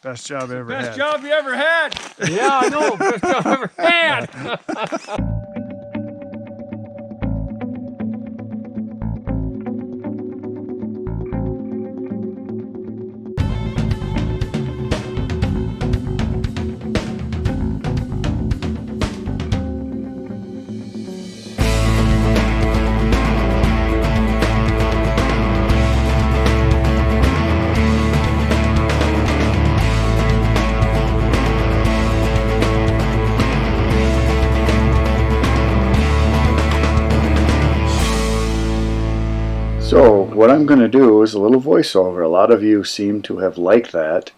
Best job I ever Best had. job you ever had. Yeah, I know. Best job I ever had. So what I'm going to do is a little voiceover. A lot of you seem to have liked that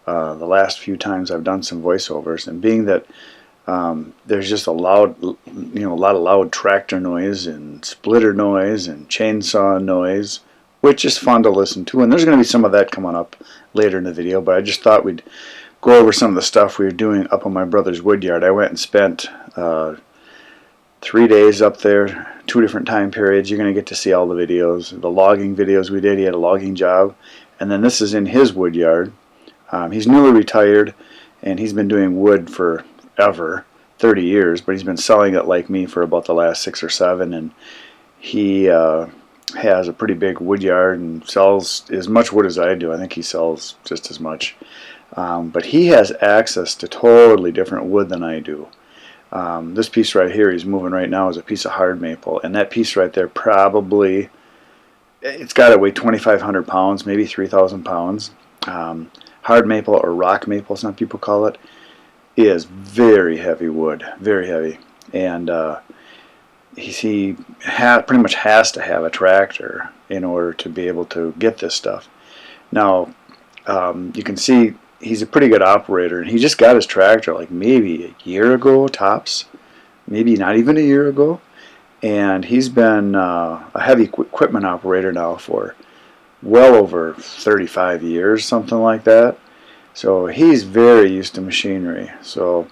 the last few times I've done some voiceovers, and being that there's just a lot of loud tractor noise and splitter noise and chainsaw noise, which is fun to listen to, and there's going to be some of that coming up later in the video, but I just thought we'd go over some of the stuff we were doing up on my brother's wood yard. I went and spent 3 days up there, 2 different time periods. You're going to get to see all the videos, the logging videos we did. He had a logging job, and then this is in his wood yard. He's newly retired, and he's been doing wood forever, 30 years, but he's been selling it like me for about the last 6 or 7, and he has a pretty big wood yard and sells as much wood as I do. I think he sells just as much, but he has access to totally different wood than I do. This piece right here he's moving right now is a piece of hard maple, and that piece right there probably, it's got to weigh 2,500 pounds, maybe 3,000 pounds. Hard maple, or rock maple some people call it, is very heavy wood, very heavy, and he pretty much has to have a tractor in order to be able to get this stuff. Now you can see he's a pretty good operator, and he just got his tractor like maybe a year ago tops, maybe not even a year ago, and he's been a heavy equipment operator now for well over 35 years, something like that. So he's very used to machinery. So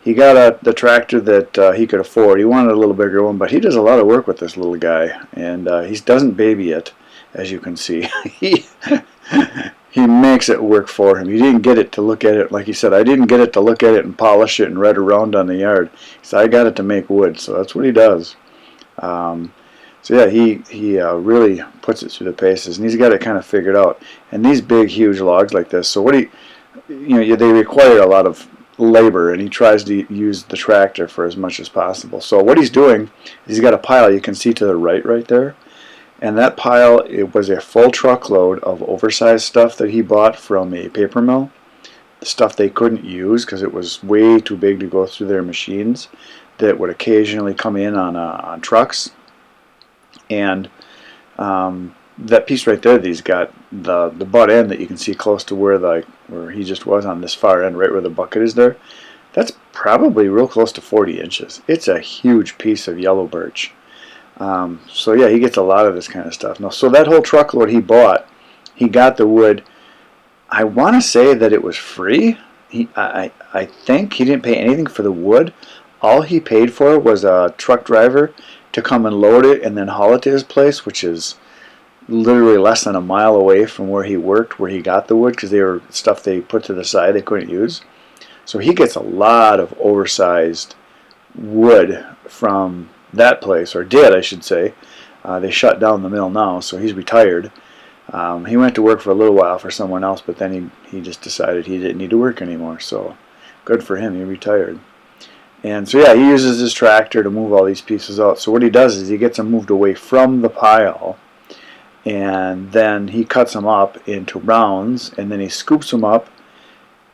he got the tractor that he could afford. He wanted a little bigger one, but he does a lot of work with this little guy, and he doesn't baby it, as you can see. He makes it work for him. He didn't get it to look at it, like he said, I didn't get it to look at it and polish it and ride around on the yard. He said, I got it to make wood, so that's what he does. So yeah, he really puts it through the paces, and he's got it kind of figured out. And these big, huge logs like this, so they require a lot of labor, and he tries to use the tractor for as much as possible. So what he's doing is he's got a pile you can see to the right there, and that pile, it was a full truckload of oversized stuff that he bought from a paper mill, stuff they couldn't use because it was way too big to go through their machines, that would occasionally come in on trucks. And that piece right there that he's got, the butt end that you can see close to where he just was on this far end, right where the bucket is there, that's probably real close to 40 inches. It's a huge piece of yellow birch. So yeah, he gets a lot of this kind of stuff. Now, so that whole truckload he bought, he got the wood, I want to say that it was free. I think he didn't pay anything for the wood. All he paid for was a truck driver to come and load it and then haul it to his place, which is literally less than a mile away from where he worked, where he got the wood, because they were stuff they put to the side they couldn't use. So he gets a lot of oversized wood from that place, or did, I should say. They shut down the mill now, so he's retired. He went to work for a little while for someone else, but then he just decided he didn't need to work anymore, so good for him, he retired. And so yeah, he uses his tractor to move all these pieces out. So what he does is he gets them moved away from the pile, and then he cuts them up into rounds, and then he scoops them up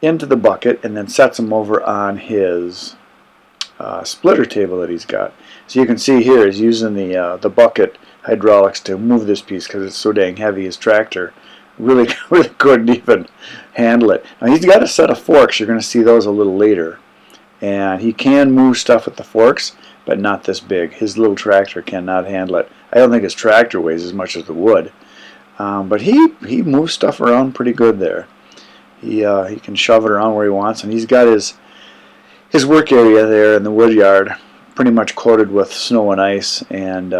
into the bucket and then sets them over on his splitter table that he's got. So you can see here he's using the bucket hydraulics to move this piece because it's so dang heavy. His tractor really couldn't even handle it. Now he's got a set of forks. You're going to see those a little later. And he can move stuff with the forks, but not this big. His little tractor cannot handle it. I don't think his tractor weighs as much as the wood. But he moves stuff around pretty good there. He can shove it around where he wants, and he's got his work area there in the wood yard pretty much coated with snow and ice, and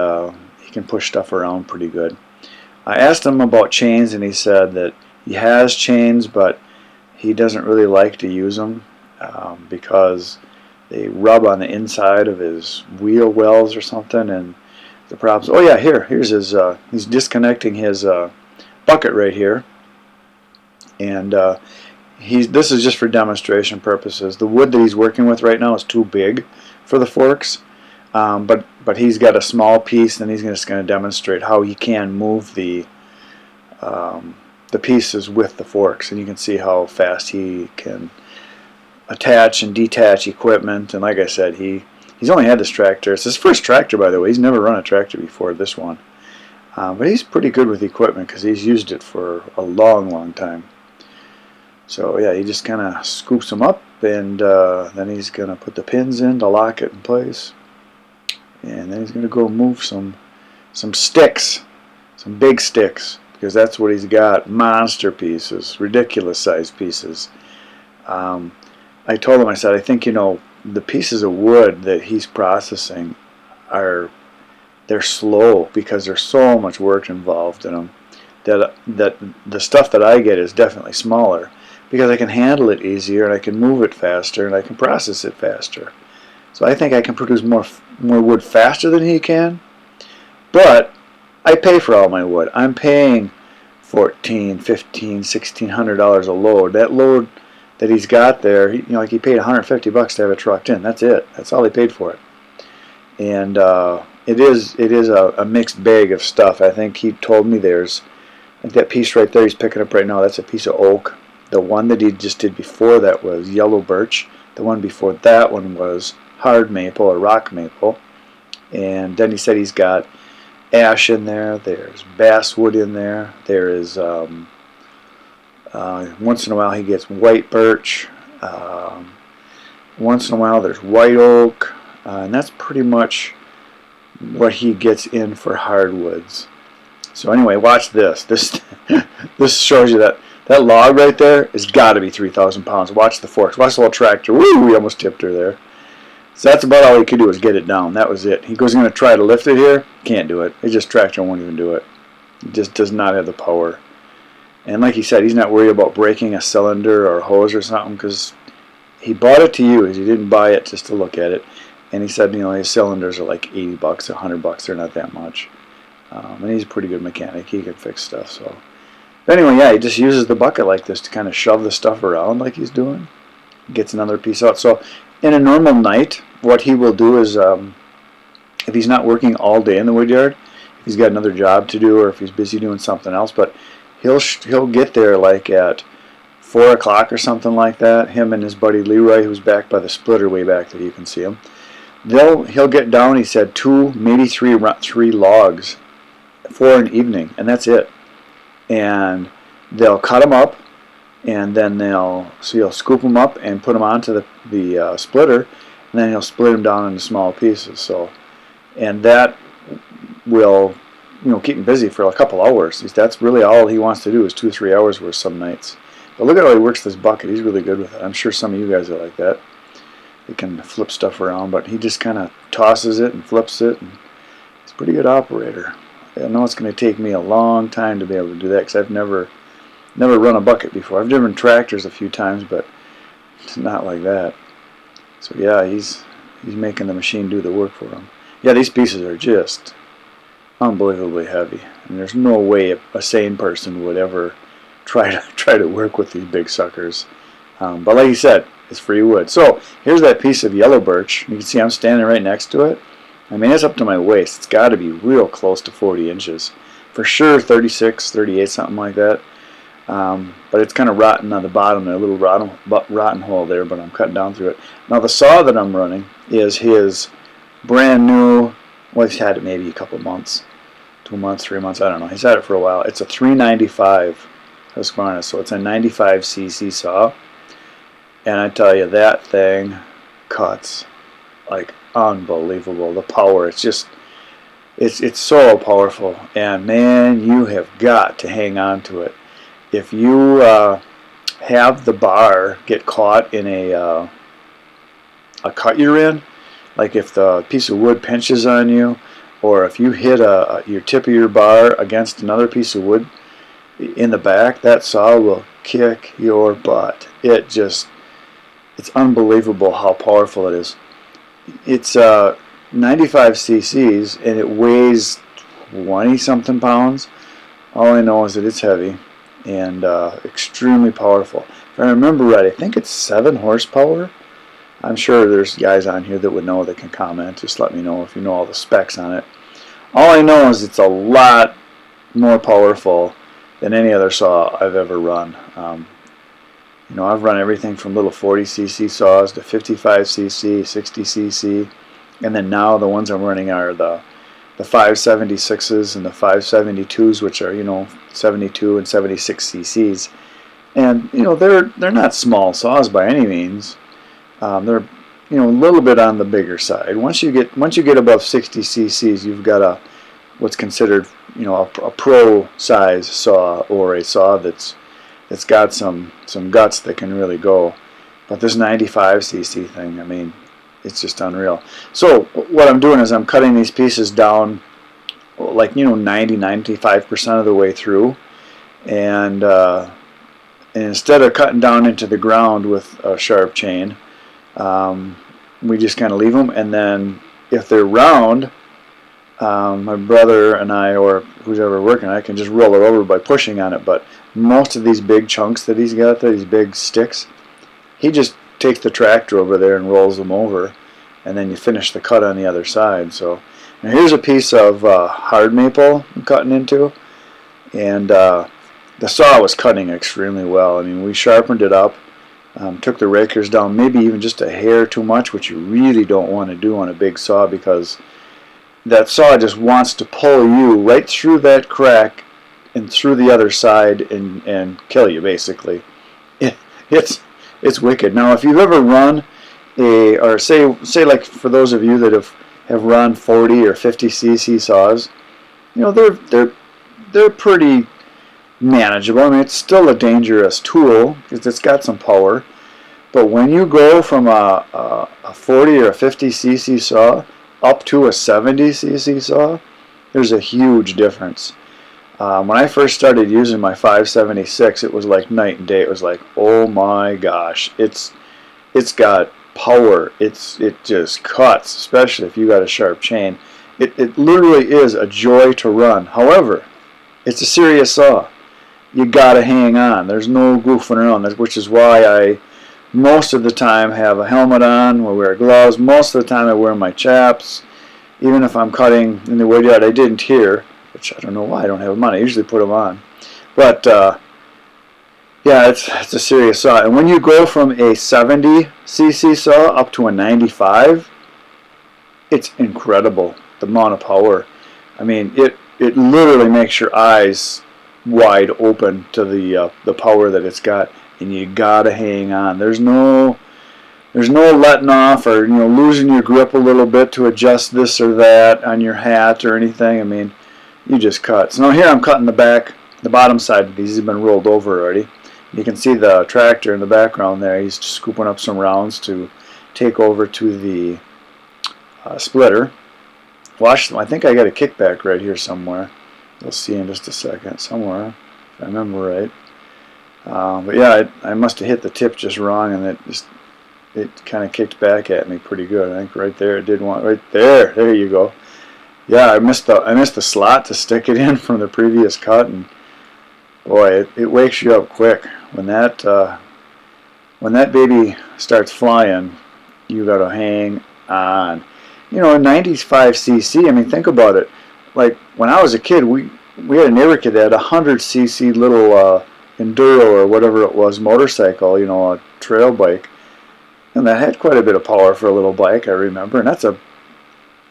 he can push stuff around pretty good. I asked him about chains, and he said that he has chains, but he doesn't really like to use them because they rub on the inside of his wheel wells or something, and the problems. Oh yeah, here's his. He's disconnecting his bucket right here, and this is just for demonstration purposes. The wood that he's working with right now is too big for the forks, but he's got a small piece, and he's just going to demonstrate how he can move the pieces with the forks, and you can see how fast he can attach and detach equipment. And like I said, he's only had this tractor. It's his first tractor, by the way. He's never run a tractor before this one, but he's pretty good with equipment because he's used it for a long time. So yeah, he just kind of scoops them up, and then he's going to put the pins in to lock it in place, and then he's going to go move some sticks, some big sticks, because that's what he's got. Monster pieces, ridiculous sized pieces. I told him, I said, I think, the pieces of wood that he's processing they're slow because there's so much work involved in them, that the stuff that I get is definitely smaller because I can handle it easier, and I can move it faster, and I can process it faster. So I think I can produce more wood faster than he can, but I pay for all my wood. I'm paying $1,400, $1,500, $1,600 a load. That load that he's got there, like he paid $150 to have it trucked in. That's it. That's all he paid for it. And it is a mixed bag of stuff. I think he told me that piece right there he's picking up right now, that's a piece of oak. The one that he just did before that was yellow birch. The one before that one was hard maple or rock maple. And then he said he's got ash in there. There's basswood in there. There is once in a while he gets white birch. Once in a while there's white oak, and that's pretty much what he gets in for hardwoods. So anyway, watch this. This shows you that log right there has got to be 3,000 pounds. Watch the forks. Watch the little tractor. Woo! We almost tipped her there. So that's about all he could do is get it down. That was it. He goes going to try to lift it here. Can't do it. It just tractor won't even do it. It just does not have the power. And like he said, he's not worried about breaking a cylinder or a hose or something because he bought it to use. He didn't buy it just to look at it. And he said, his cylinders are like $80, $100. They're not that much. And he's a pretty good mechanic. He can fix stuff. So, but anyway, yeah, he just uses the bucket like this to kind of shove the stuff around like he's doing. Gets another piece out. So in a normal night, what he will do is, if he's not working all day in the woodyard, if he's got another job to do or if he's busy doing something else, but he'll get there like at 4 o'clock or something like that. Him and his buddy Leroy, who's back by the splitter way back there, you can see him. He'll get down, he said, 2, maybe 3 logs for an evening, and that's it. And they'll cut them up, and then he'll scoop them up and put them onto the splitter, and then he'll split them down into small pieces. So, and that will keep him busy for a couple hours. That's really all he wants to do is 2 or 3 hours worth some nights. But look at how he works this bucket. He's really good with it. I'm sure some of you guys are like that. He can flip stuff around, but he just kind of tosses it and flips it, and he's a pretty good operator. I know it's going to take me a long time to be able to do that because I've never run a bucket before. I've driven tractors a few times, but it's not like that. So yeah, he's making the machine do the work for him. Yeah, these pieces are just unbelievably heavy, and there's no way a sane person would ever try to work with these big suckers. But like you said, it's free wood. So here's that piece of yellow birch. You can see I'm standing right next to it. I mean, it's up to my waist. It's got to be real close to 40 inches. For sure 36, 38, something like that. But it's kind of rotten on the bottom there, a little rotten hole there, but I'm cutting down through it. Now the saw that I'm running is his brand new, well, he's had it maybe a couple months, 2 months, 3 months, I don't know. He's had it for a while. It's a 395 Husqvarna, so it's a 95cc saw. And I tell you, that thing cuts like unbelievable. The power, it's just, it's so powerful. And man, you have got to hang on to it. If you have the bar get caught in a cut you're in, like if the piece of wood pinches on you, or if you hit your tip of your bar against another piece of wood in the back, that saw will kick your butt. It's unbelievable how powerful it is. It's 95 cc's and it weighs 20 something pounds. All I know is that it's heavy and extremely powerful. If I remember right, I think it's 7 horsepower. I'm sure there's guys on here that would know that can comment. Just let me know if you know all the specs on it. All I know is it's a lot more powerful than any other saw I've ever run. You know, I've run everything from little 40cc saws to 55cc, 60cc, and then now the ones I'm running are the 576s and the 572s, which are, you know, 72 and 76 cc's. And you know, they're not small saws by any means. They're, you know, a little bit on the bigger side. Once you get above 60 cc's, you've got what's considered, you know, a pro size saw, or a saw that's got some guts that can really go. But this 95 cc thing, I mean, it's just unreal. So what I'm doing is I'm cutting these pieces down, like, you know, 90-95% of the way through, and instead of cutting down into the ground with a sharp chain, we just kind of leave them, and then if they're round, my brother and I, or who's ever working, I can just roll it over by pushing on it. But most of these big chunks that he's got there, these big sticks, he just takes the tractor over there and rolls them over, and then you finish the cut on the other side. So now here's a piece of hard maple I'm cutting into, and the saw was cutting extremely well. I mean, we sharpened it up, took the rakers down maybe even just a hair too much, which you really don't want to do on a big saw, because that saw just wants to pull you right through that crack and through the other side and kill you, basically. It's wicked. Now, if you've ever run or say like for those of you that have run 40 or 50 cc saws, you know, they're pretty manageable. I mean, it's still a dangerous tool because it's got some power. But when you go from a 40 or a 50 cc saw up to a 70 cc saw, there's a huge difference. When I first started using my 576, it was like night and day. It was like, oh my gosh, it's got power. It just cuts, especially if you got a sharp chain. It literally is a joy to run. However, it's a serious saw. You gotta hang on. There's no goofing around, which is why I most of the time have a helmet on, or wear gloves. Most of the time I wear my chaps. Even if I'm cutting in the wood yard, I didn't here, which I don't know why I don't have them on. I usually put them on. But yeah, it's a serious saw. And when you go from a 70 cc saw up to a 95, it's incredible, the amount of power. I mean, it literally makes your eyes wide open to the power that it's got, and you gotta hang on. There's no letting off, or, you know, losing your grip a little bit to adjust this or that on your hat or anything. I mean, you just cut. So now here I'm cutting the bottom side of these. Have been rolled over already. You can see the tractor in the background there. He's scooping up some rounds to take over to the splitter. Watch them. I think I got a kickback right here somewhere. You'll see in just a second somewhere, if I remember right. But yeah, I must have hit the tip just wrong, and it kind of kicked back at me pretty good. I think right there it did one. Right there. There you go. Yeah, I missed the slot to stick it in from the previous cut, and boy, it wakes you up quick when that baby starts flying. You got to hang on. You know, 95 cc. I mean, think about it. Like when I was a kid, we had a neighbor kid that had a 100 cc little enduro or whatever it was, motorcycle. You know, a trail bike, and that had quite a bit of power for a little bike, I remember. And that's a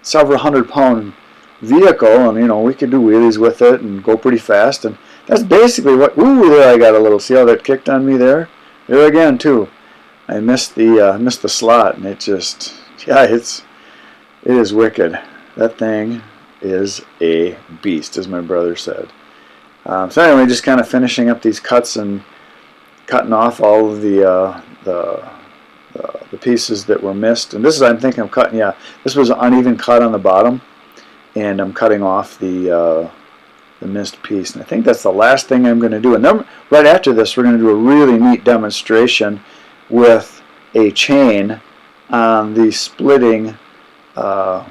several 100-pound vehicle, and you know, we could do wheelies with it and go pretty fast. And that's basically what. Ooh, there I got a little. See how that kicked on me there? There again too. I missed the slot, and it just, yeah, it is wicked. That thing is a beast, as my brother said. So anyway, just kind of finishing up these cuts and cutting off all of the pieces that were missed. And this is, I'm thinking I'm cutting. Yeah, this was an uneven cut on the bottom, and I'm cutting off the missed piece. And I think that's the last thing I'm going to do. And then right after this, we're going to do a really neat demonstration with a chain on the splitting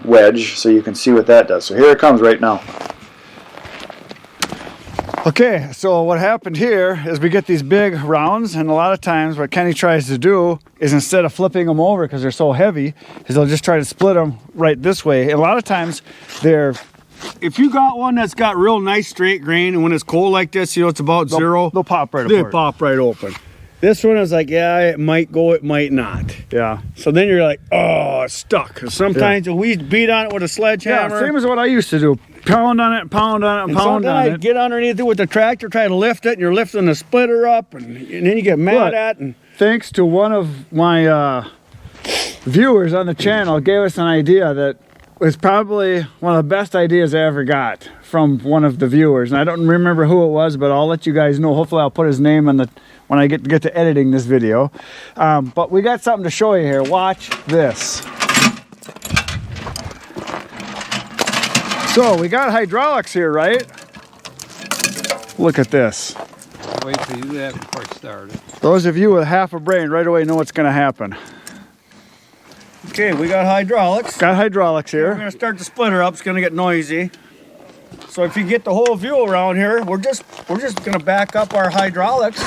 wedge, so you can see what that does. So here it comes right now. Okay, so what happened here is we get these big rounds, and a lot of times what Kenny tries to do is, instead of flipping them over because they're so heavy, is they'll just try to split them right this way. And a lot of times they're... If you got one that's got real nice straight grain, and when it's cold like this, you know, it's about zero. They'll pop right They apart. pop right open. This one is like, yeah, it might go, it might not. Yeah. So then you're like, oh, it's stuck. Sometimes we beat on it with a sledgehammer. Yeah, same as what I used to do. Pound on it, pound on it, and pound on sometimes it. get underneath it with the tractor, try to lift it, and you're lifting the splitter up, and then you get mad at it. And thanks to one of my viewers on the channel, gave us an idea that was probably one of the best ideas I ever got from one of the viewers. And I don't remember who it was, but I'll let you guys know. Hopefully I'll put his name on the when I get to editing this video. But we got something to show you here. Watch this. So we got hydraulics here, right? Look at this. Wait till you do that before I start it. Those of you with half a brain right away know what's going to happen. okay, we got hydraulics. Got hydraulics We're here. gonna start the splitter up. It's gonna get noisy. So if you get the whole view around here, we're just gonna back up our hydraulics.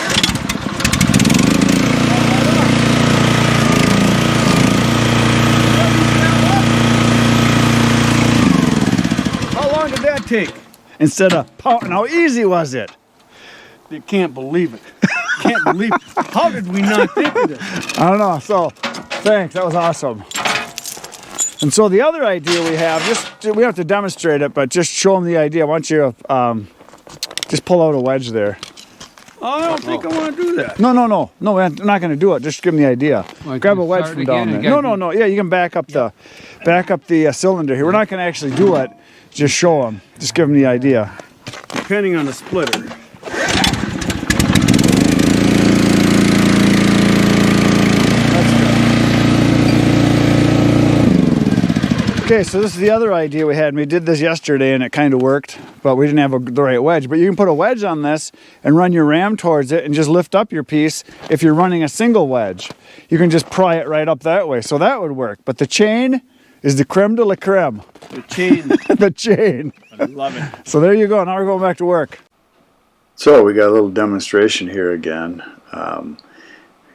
How long did that take? Instead of pounding, how easy was it? You can't believe it. Can't believe it. How did we not think of this? I don't know. So, thanks. That was awesome. And so the other idea we have, we don't have to demonstrate it, but just show them the idea. Why don't you just pull out a wedge there? I don't think I want to do that. No, we're not going to do it. Just give them the idea. Well, Grab a can wedge start from down again there. and No. Yeah, you can back up the cylinder here. We're not going to actually do it. Just show them. Just give them the idea. Depending on the splitter. Okay, so this is the other idea we had. We did this yesterday and it kind of worked, but we didn't have the right wedge. But you can put a wedge on this and run your ram towards it and just lift up your piece. If you're running a single wedge, you can just pry it right up that way. So that would work. But the chain is the creme de la creme. The chain. The chain. I love it. So there you go. Now we're going back to work. So we got a little demonstration here again.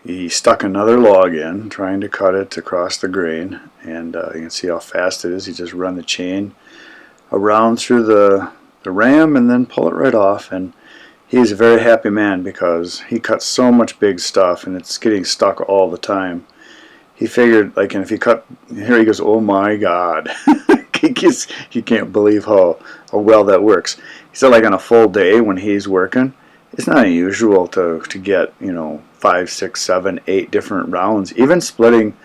He stuck another log in, trying to cut it across the grain, and you can see how fast it is. He just run the chain around through the ram and then pull it right off. And he's a very happy man because he cuts so much big stuff and it's getting stuck all the time. He figured, like, and if he cut, here he goes, oh my God. You can't believe how well that works. He said, like, on a full day when he's working, it's not unusual to get, 5, 6, 7, 8 different rounds, even splitting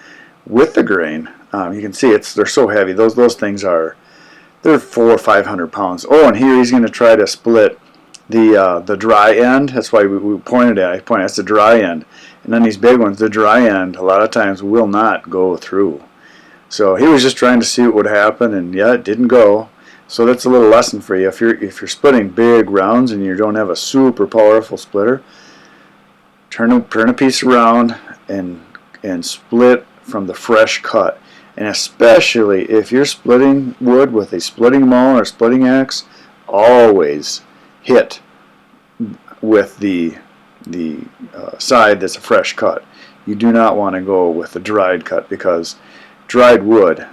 with the grain. You can see they're so heavy. Those things they're 400 or 500 pounds. Oh, and here he's going to try to split the dry end. That's why we pointed at. That's the dry end. And then these big ones, the dry end, a lot of times will not go through. So he was just trying to see what would happen, and yeah, it didn't go. So that's a little lesson for you. If you're splitting big rounds and you don't have a super powerful splitter, turn a piece around and split from the fresh cut. And especially if you're splitting wood with a splitting maul or splitting axe, always hit with the side that's a fresh cut. You do not want to go with the dried cut because dried wood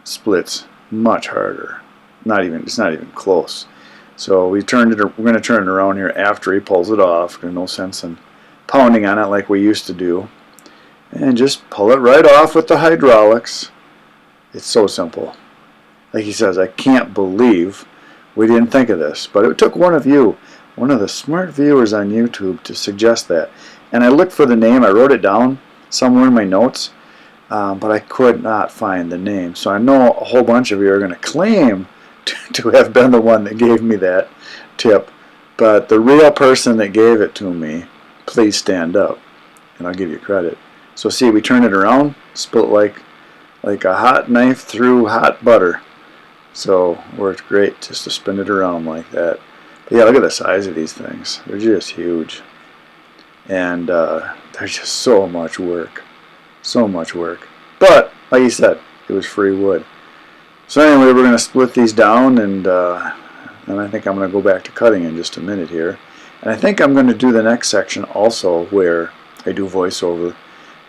splits much harder. It's not even close. So we're going to turn it around here after he pulls it off. There's no sense in pounding on it like we used to do. And just pull it right off with the hydraulics. It's so simple. Like he says, I can't believe we didn't think of this. But it took one of the smart viewers on YouTube to suggest that. And I looked for the name. I wrote it down somewhere in my notes. But I could not find the name. So I know a whole bunch of you are going to claim to have been the one that gave me that tip. But the real person that gave it to me, please stand up. And I'll give you credit. So see, we turn it around, split like a hot knife through hot butter. So worked great just to spin it around like that. But yeah, look at the size of these things. They're just huge. And they're just so much work. So much work. But, like you said, it was free wood. So anyway, we're going to split these down, and I think I'm going to go back to cutting in just a minute here. And I think I'm going to do the next section also where I do voiceover,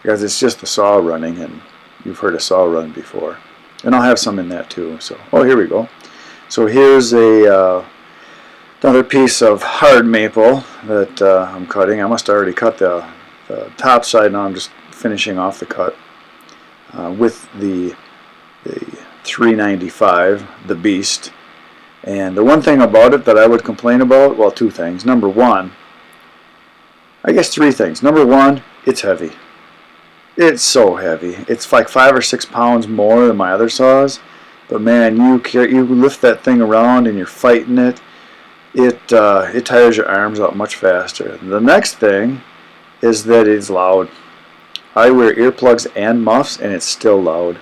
because it's just the saw running, and you've heard a saw run before. And I'll have some in that too. So, oh, here we go. So here's another piece of hard maple that I'm cutting. I must have already cut the top side. Now I'm just finishing off the cut with the 395, the Beast. And the one thing about it that I would complain about, well, two things. Number one, I guess three things. Number one, it's heavy. It's so heavy. It's like 5 or 6 pounds more than my other saws. But man, you lift that thing around and you're fighting it. It tires your arms out much faster. The next thing is that it's loud. I wear earplugs and muffs, and it's still loud.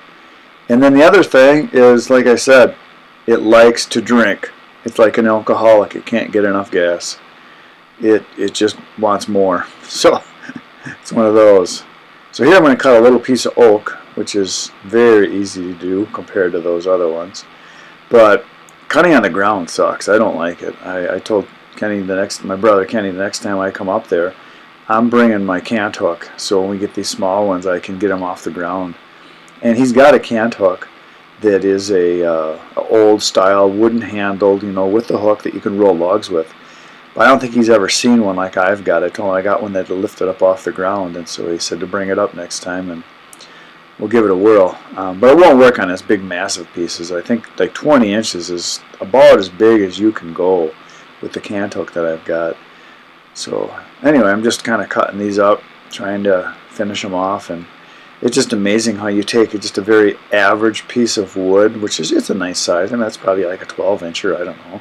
And then the other thing is, like I said, it likes to drink. It's like an alcoholic. It can't get enough gas. It just wants more. So it's one of those. So here I'm going to cut a little piece of oak, which is very easy to do compared to those other ones. But cutting on the ground sucks. I don't like it. I told Kenny my brother Kenny, the next time I come up there, I'm bringing my cant hook. So when we get these small ones, I can get them off the ground. And he's got a cant hook that is a old style wooden handled, with the hook that you can roll logs with. But I don't think he's ever seen one like I've got. I told him I got one that lifted up off the ground, and so he said to bring it up next time, and we'll give it a whirl. But it won't work on this big, massive pieces. I think like 20 inches is about as big as you can go with the cant hook that I've got. So anyway, I'm just kind of cutting these up, trying to finish them off, and it's just amazing how you take just a very average piece of wood, which is it's a nice size. I mean, that's probably like a 12-incher, I don't know.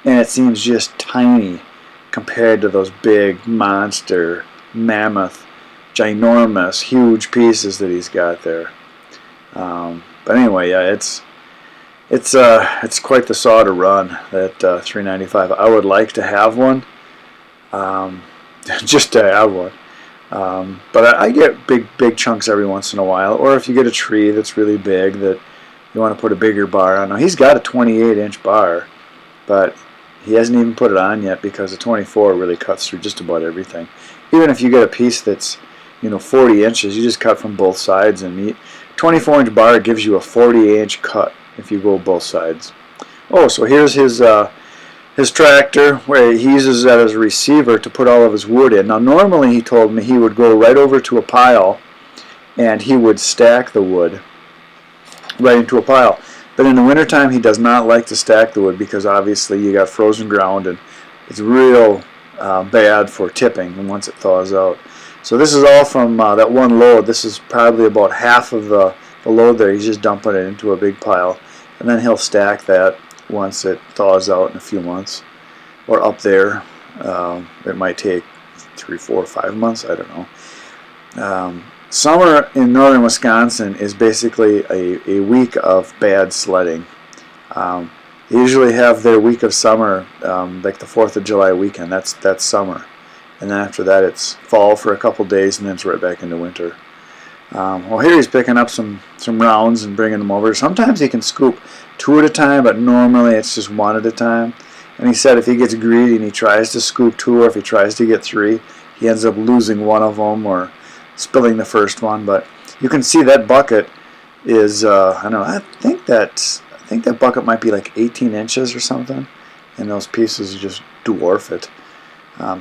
And it seems just tiny compared to those big monster, mammoth, ginormous, huge pieces that he's got there. But anyway, yeah, it's quite the saw to run, that 395. I would like to have one, just to have one. But I get big chunks every once in a while, or if you get a tree that's really big that you want to put a bigger bar on. Now he's got a 28-inch bar, but he hasn't even put it on yet because the 24 really cuts through just about everything. Even if you get a piece that's 40 inches, you just cut from both sides, and 24-inch bar gives you a 40-inch cut if you go both sides. Oh, so here's his tractor, where he uses that as a receiver to put all of his wood in. Now normally he told me he would go right over to a pile and he would stack the wood right into a pile. But in the wintertime he does not like to stack the wood because obviously you got frozen ground and it's real bad for tipping once it thaws out. So this is all from that one load. This is probably about half of the load there. He's just dumping it into a big pile, and then he'll stack that once it thaws out in a few months, or up there. It might take 3, 4, 5 months, I don't know. Summer in northern Wisconsin is basically a week of bad sledding. They usually have their week of summer, like the 4th of July weekend. That's summer. And then after that it's fall for a couple days, and then it's right back into winter. Well, here he's picking up some rounds and bringing them over. Sometimes he can scoop 2 at a time, but normally it's just 1 at a time. And he said if he gets greedy and he tries to scoop 2, or if he tries to get 3, he ends up losing one of them or spilling the first one. But you can see that bucket is I don't know. I think that bucket might be like 18 inches or something, and those pieces just dwarf it.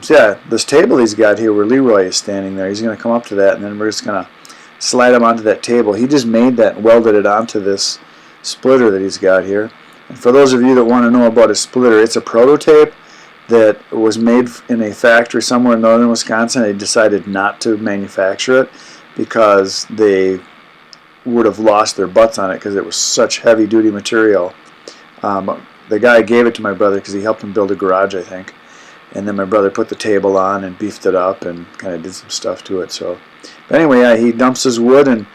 So yeah, this table he's got here where Leroy is standing there, he's going to come up to that, and then we're just going to slide him onto that table. He just made that and welded it onto this splitter that he's got here. And for those of you that want to know about a splitter, it's a prototype that was made in a factory somewhere in northern Wisconsin. They decided not to manufacture it because they would have lost their butts on it because it was such heavy duty material. The guy gave it to my brother because he helped him build a garage, I think. And then my brother put the table on and beefed it up and kind of did some stuff to it. So, but anyway, yeah, he dumps his wood and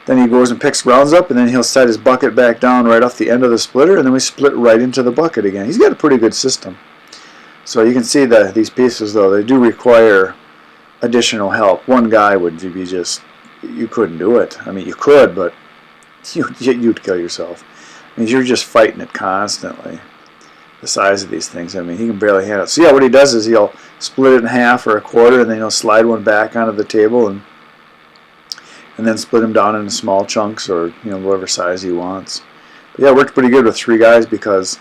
then he goes and picks rounds up, and then he'll set his bucket back down right off the end of the splitter, and then we split right into the bucket again. He's got a pretty good system. So you can see that these pieces, though, they do require additional help. One guy would be just, you couldn't do it. I mean, you could, but you'd kill yourself. I mean, you're just fighting it constantly. The size of these things, I mean, he can barely handle it. So yeah, what he does is he'll split it in half or a quarter, and then he'll slide one back onto the table, and then split them down into small chunks, or whatever size he wants. But yeah, it worked pretty good with 3 guys because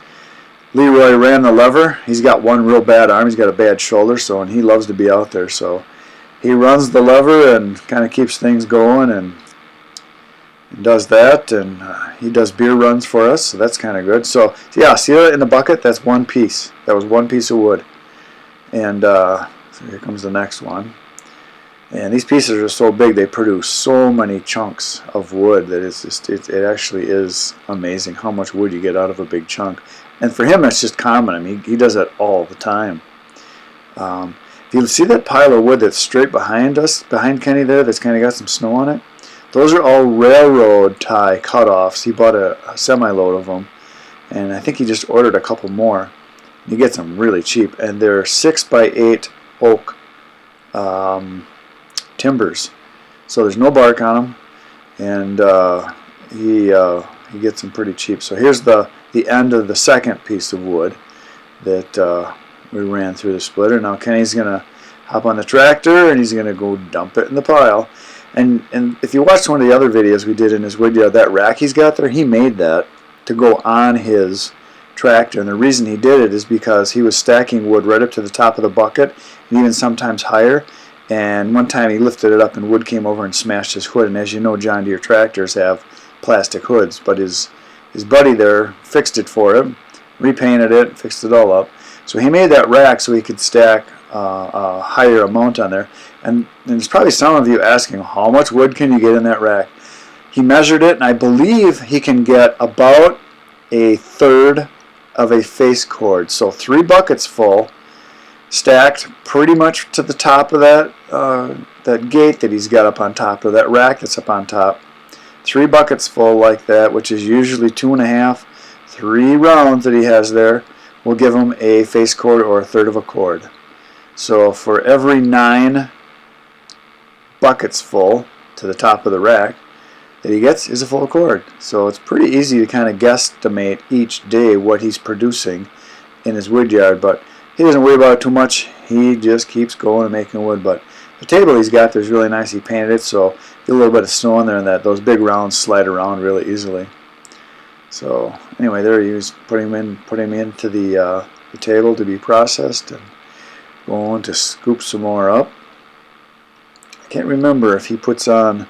Leroy ran the lever. He's got one real bad arm. He's got a bad shoulder, and he loves to be out there. So he runs the lever and kind of keeps things going, and does that, and he does beer runs for us, so that's kind of good. So yeah, see that in the bucket? That's one piece. That was one piece of wood. And so here comes the next one. And these pieces are so big, they produce so many chunks of wood that it's just, it actually is amazing how much wood you get out of a big chunk. And for him, it's just common. I mean, he does that all the time. If you see that pile of wood that's straight behind us, behind Kenny there, that's kind of got some snow on it, those are all railroad tie cutoffs. He bought a semi-load of them, and I think he just ordered a couple more. He gets them really cheap, and they're 6x8 oak timbers, so there's no bark on them, and he gets them pretty cheap. So here's the end of the second piece of wood that we ran through the splitter. Now Kenny's gonna hop on the tractor and he's gonna go dump it in the pile. And if you watch one of the other videos we did in his wood yard, that rack he's got there, he made that to go on his tractor. And the reason he did it is because he was stacking wood right up to the top of the bucket, and even sometimes higher. And one time he lifted it up and wood came over and smashed his hood. And as you know, John Deere tractors have plastic hoods, but his buddy there fixed it for him, repainted it, fixed it all up. So he made that rack so he could stack a higher amount on there. And there's probably some of you asking, how much wood can you get in that rack? He measured it, and I believe he can get about 1/3 of a face cord. So 3 buckets full, stacked pretty much to the top of that gate that he's got up on top, of that rack that's up on top. 3 buckets full like that, which is usually 2.5, 3 rounds that he has there, will give him a face cord or 1/3 of a cord. So for every 9 buckets full to the top of the rack that he gets is a full cord. So it's pretty easy to kind of guesstimate each day what he's producing in his wood yard, but he doesn't worry about it too much. He just keeps going and making wood. But the table he's got there is really nice. He painted it, so get a little bit of snow in there, and those big rounds slide around really easily. So anyway, there he is, putting him into the table to be processed, and going to scoop some more up. I can't remember if he puts on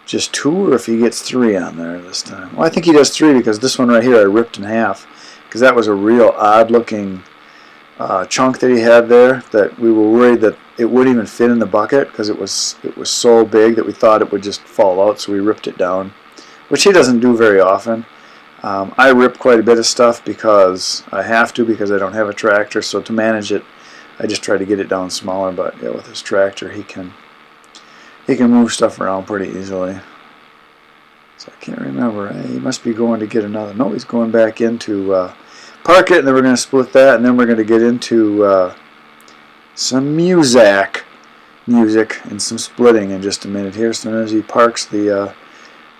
just 2 or if he gets 3 on there this time. Well, I think he does 3 because this one right here I ripped in half because that was a real odd looking chunk that he had there that we were worried that it wouldn't even fit in the bucket because it was so big that we thought it would just fall out, so we ripped it down, which he doesn't do very often. I rip quite a bit of stuff because I have to, because I don't have a tractor, so to manage it I just try to get it down smaller. But yeah, with his tractor he can move stuff around pretty easily. So I can't remember. He must be going to get another. No, he's going back into park it, and then we're going to split that, and then we're going to get into some music and some splitting in just a minute here. As soon as he parks the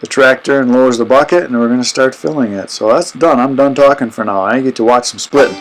tractor and lowers the bucket, and we're going to start filling it. So that's done. I'm done talking for now. I get to watch some splitting.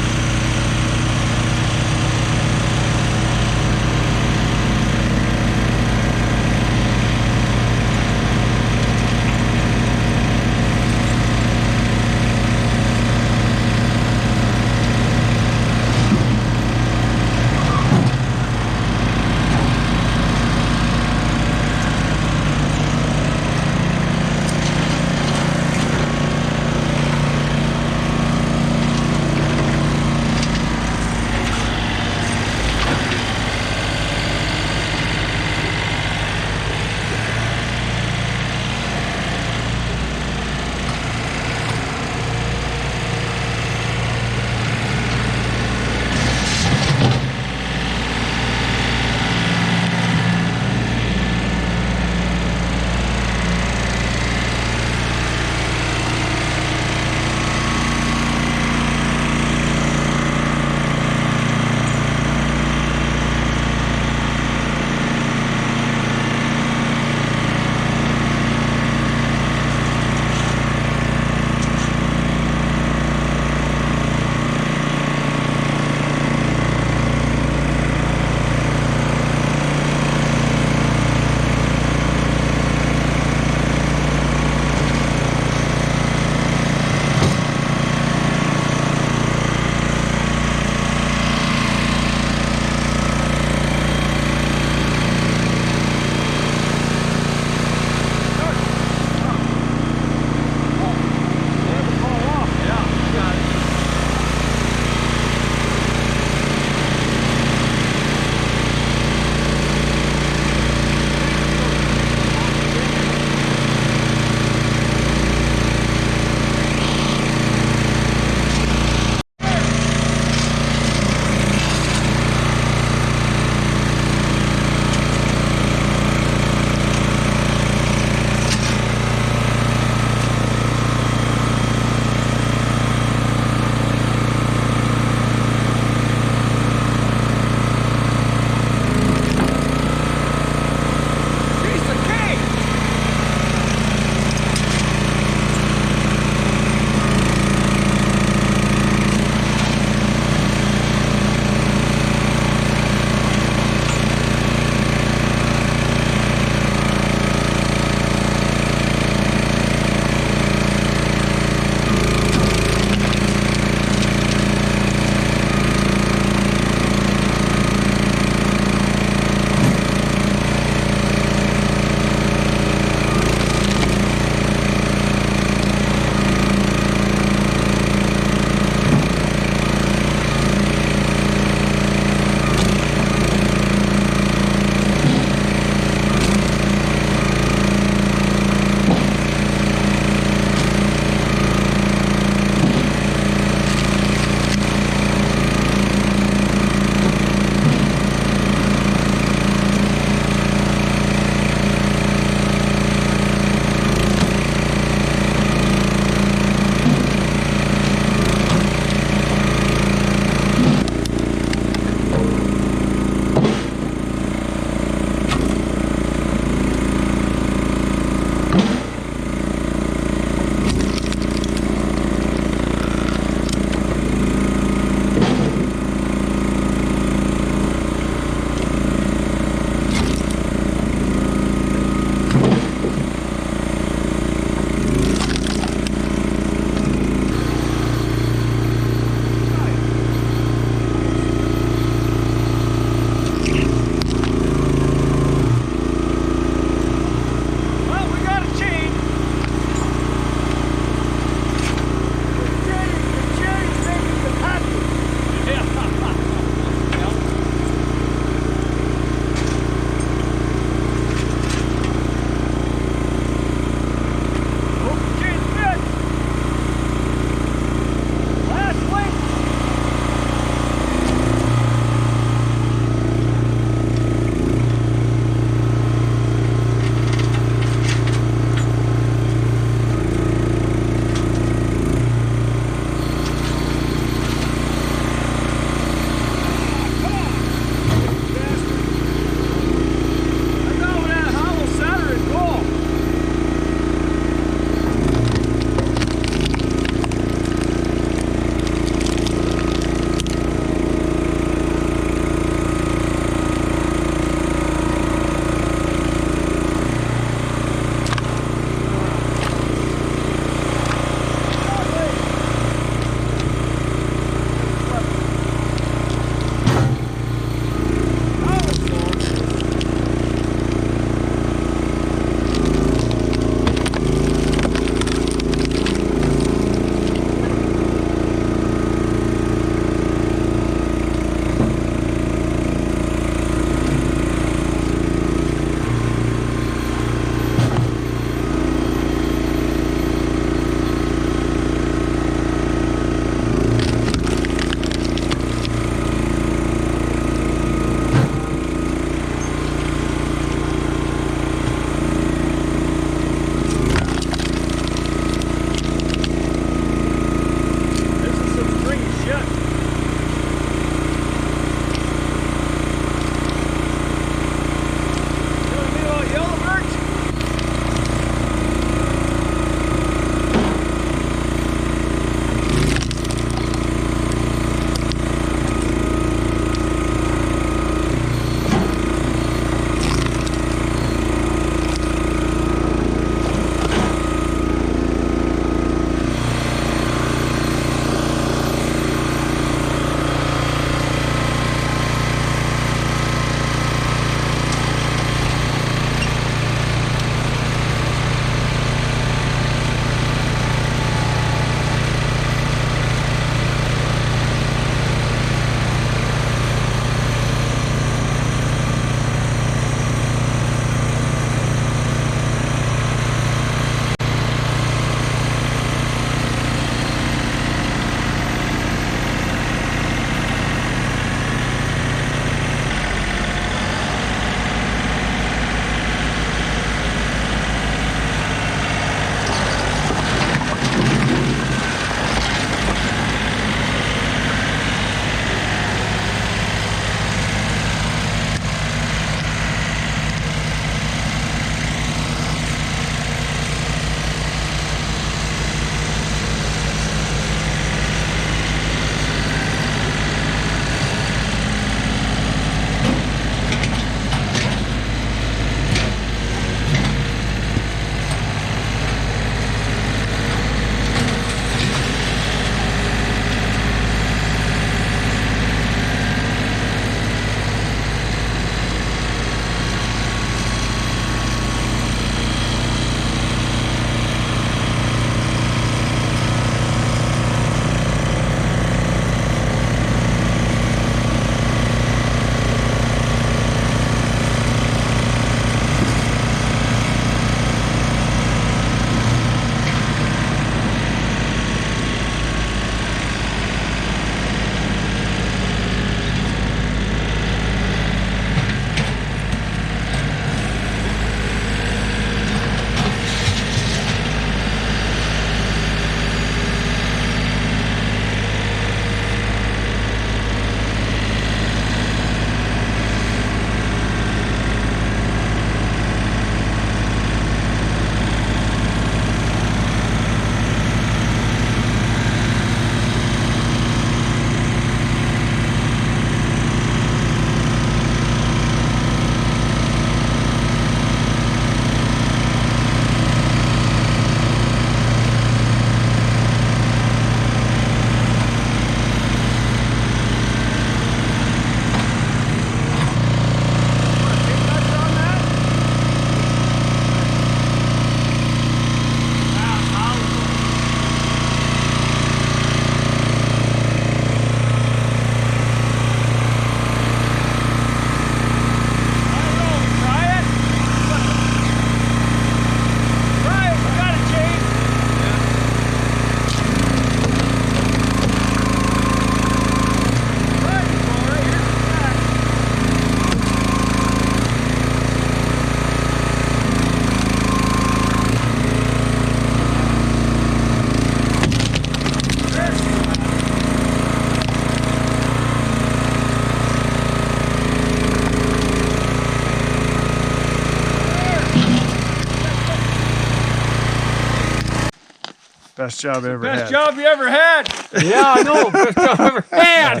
Best job I ever Best had. job you ever had. Yeah, I know. Best job I ever had.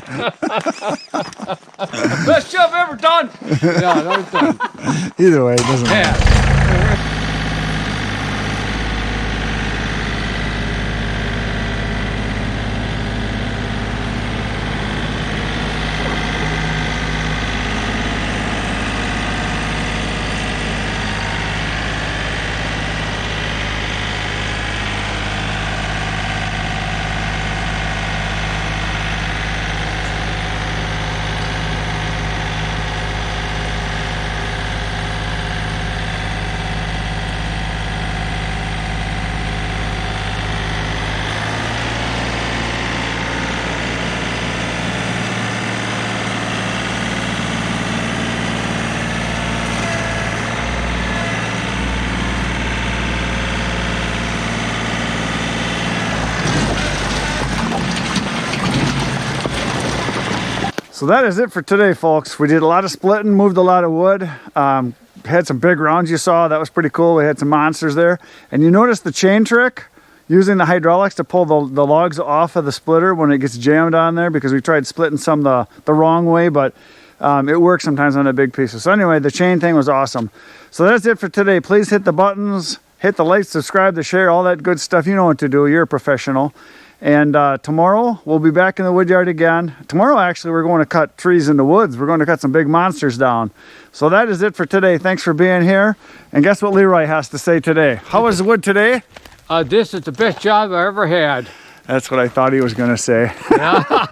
Best job ever done. Yeah, that was done. Either way, it doesn't matter. Had. So that is it for today, folks. We did a lot of splitting, moved a lot of wood. Had some big rounds you saw. That was pretty cool. We had some monsters there. And you notice the chain trick, using the hydraulics to pull the logs off of the splitter when it gets jammed on there, because we tried splitting some the wrong way, but it works sometimes on the big pieces. So anyway, the chain thing was awesome. So that's it for today. Please hit the buttons, hit the like, subscribe, the share, all that good stuff. You know what to do. You're a professional. And tomorrow we'll be back in the wood yard again. Tomorrow, actually, we're going to cut trees in the woods. We're going to cut some big monsters down. So that is it for today. Thanks for being here. And guess what Leroy has to say today? How was the wood today? This is the best job I ever had. That's what I thought he was going to say. Yeah.